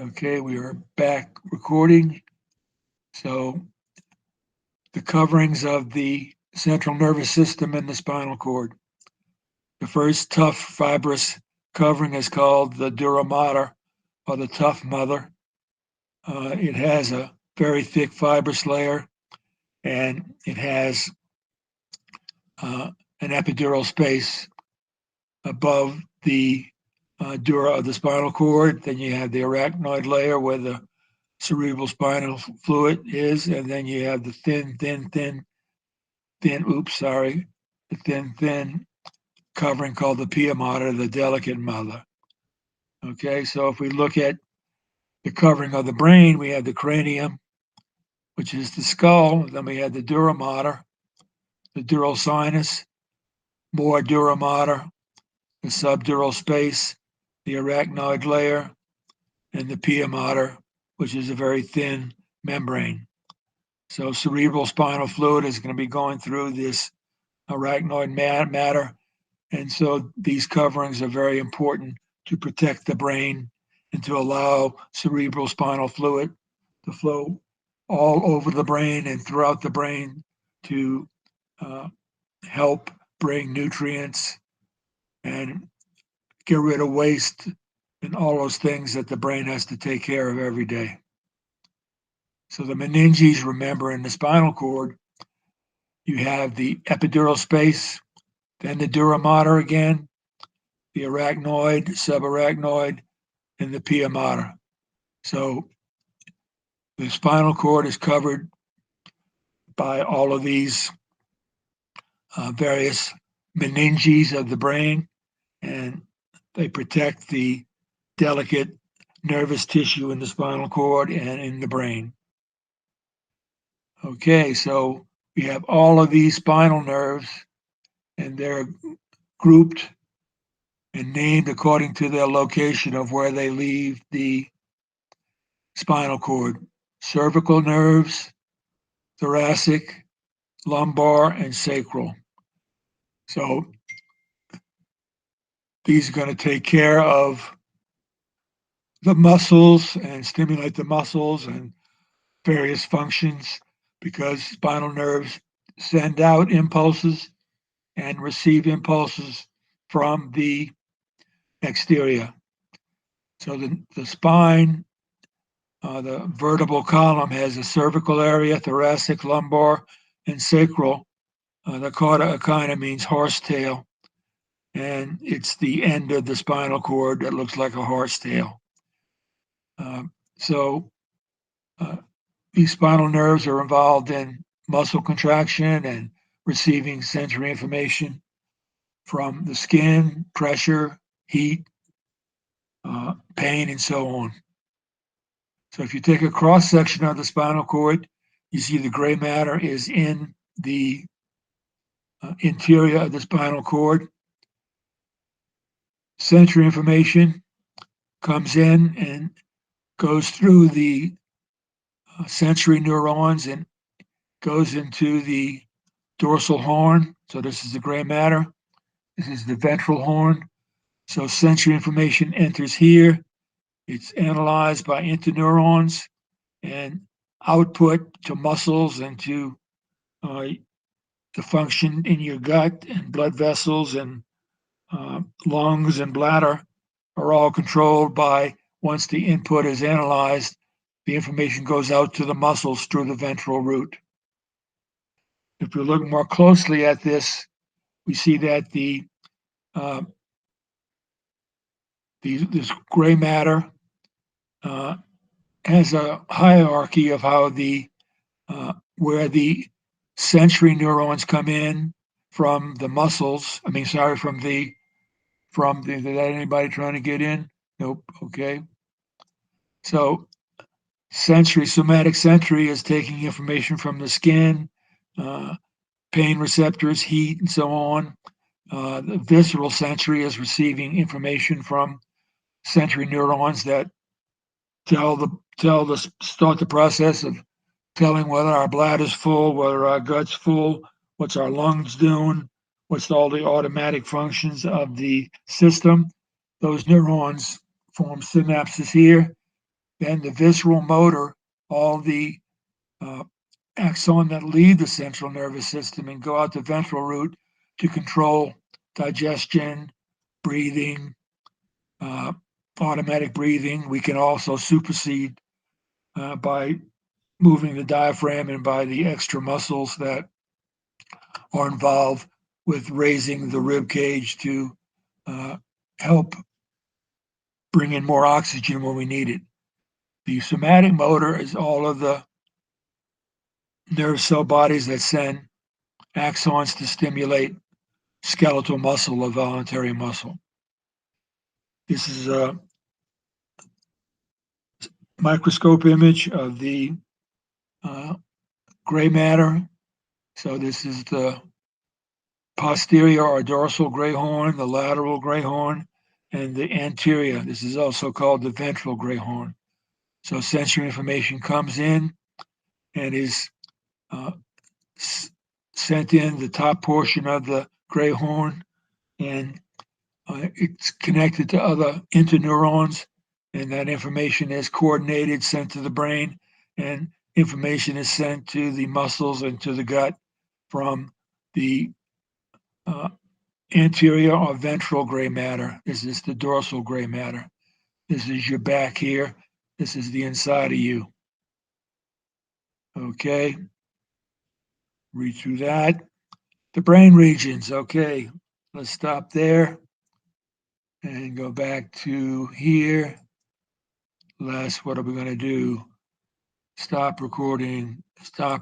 Okay, we are back recording. So the coverings of the central nervous system and the spinal cord. The first tough fibrous covering is called the dura mater, or the tough mother. It has a very thick fibrous layer, and it has an epidural space above the dura of the spinal cord. Then you have the arachnoid layer where the cerebral spinal fluid is, and then you have the thin covering called the pia mater, the delicate mother. Okay, so if we look at the covering of the brain, we have the cranium, which is the skull. Then we have the dura mater, the dural sinus, more dura mater, the subdural space, the arachnoid layer, and the pia mater, which is a very thin membrane. So cerebral spinal fluid is going to be going through this arachnoid matter. And so these coverings are very important to protect the brain and to allow cerebral spinal fluid to flow all over the brain and throughout the brain to help bring nutrients and get rid of waste and all those things that the brain has to take care of every day. So the meninges, remember, in the spinal cord, you have the epidural space, then the dura mater again, the arachnoid, subarachnoid, and the pia mater. So the spinal cord is covered by all of these various meninges of the brain, and they protect the delicate nervous tissue in the spinal cord and in the brain. Okay, so we have all of these spinal nerves, and they're grouped and named according to their location of where they leave the spinal cord. Cervical nerves, thoracic, lumbar, and sacral. So these are going to take care of the muscles and stimulate the muscles and various functions, because spinal nerves send out impulses and receive impulses from the exterior. So the spine, the vertebral column, has a cervical area, thoracic, lumbar, and sacral. The cauda equina means horsetail, and it's the end of the spinal cord that looks like a horsetail. So these spinal nerves are involved in muscle contraction and receiving sensory information from the skin, pressure, heat, pain, and so on. So if you take a cross section of the spinal cord, you see the gray matter is in the interior of the spinal cord. Sensory information comes in and goes through the sensory neurons and goes into the dorsal horn. So this is the gray matter. This is the ventral horn. So sensory information enters here. It's analyzed by interneurons and output to muscles and to the function in your gut and blood vessels and lungs and bladder are all controlled by, once the input is analyzed, the information goes out to the muscles through the ventral root. If we look more closely at this, we see that this gray matter has a hierarchy of how where the sensory neurons come in from the muscles. Is that anybody trying to get in? Nope. Okay. So somatic sensory is taking information from the skin, pain receptors, heat, and so on. The visceral sensory is receiving information from sensory neurons that start the process of telling whether our bladder's full, whether our gut's full, what's our lungs doing, what's all the automatic functions of the system. Those neurons form synapses here Then the visceral motor, all the axon that leave the central nervous system and go out the ventral route to control digestion, breathing, automatic breathing. We can also supersede by moving the diaphragm and by the extra muscles that are involved with raising the rib cage to help bring in more oxygen when we need it. The somatic motor is all of the nerve cell bodies that send axons to stimulate skeletal muscle or voluntary muscle. This is a microscope image of the gray matter. So this is the posterior or dorsal gray horn, the lateral gray horn, and the anterior. This is also called the ventral gray horn. So sensory information comes in and is sent in the top portion of the gray horn, and it's connected to other interneurons, and that information is coordinated, sent to the brain, and information is sent to the muscles and to the gut from the anterior or ventral gray matter. This is the dorsal gray matter. This is your back here. This is the inside of you. Okay. Read through that. The brain regions. Okay. Let's stop there and go back to here. What are we going to do? Stop recording. Stop